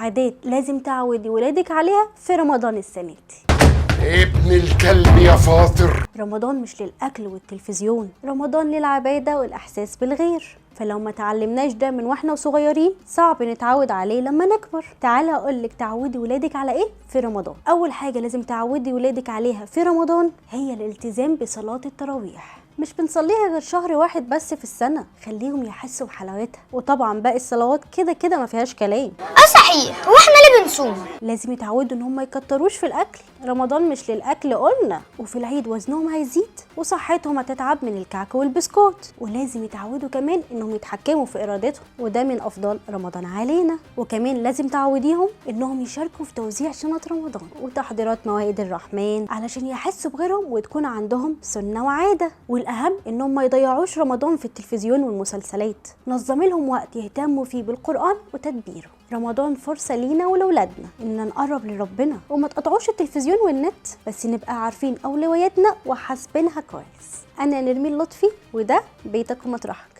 عادات لازم تعودي ولادك عليها في رمضان السنة دي. ابن الكلب يا فاطر. رمضان مش للأكل والتلفزيون، رمضان للعبادة والإحساس بالغير، فلو ما تعلمناش ده من واحنا صغيرين صعب نتعود عليه لما نكبر. تعالى اقولك تعودي ولادك على ايه في رمضان. اول حاجة لازم تعودي ولادك عليها في رمضان هي الالتزام بصلاة التراويح. مش بنصليها غير شهر واحد بس في السنة، خليهم يحسوا بحلاوتها. وطبعا باقي الصلوات كده كده ما فيهاش كلام. صحيح، واحنا ليه بنصوم؟ لازم يتعودوا ان هم ما يكتروش في الاكل، رمضان مش للاكل قلنا. وفي العيد وزنهم هيزيد وصحتهم هتتعب من الكعك والبسكوت. ولازم يتعودوا كمان انهم يتحكموا في ارادتهم، وده من افضل رمضان علينا. وكمان لازم تعوديهم انهم يشاركوا في توزيع شنط رمضان وتحضيرات موائد الرحمن علشان يحسوا بغيرهم وتكون عندهم سنة وعادة. والاهم انهم ما يضيعوش رمضان في التلفزيون والمسلسلات، نظم لهم وقت يهتموا فيه بالقرآن وتدبيره. رمضان فرصة لينا ولولادنا إننا نقرب لربنا، وما تقطعوش التلفزيون والنت، بس نبقى عارفين أولوياتنا وحاسبينها كويس. أنا نرمين لطفي، وده بيتك ومطرحك.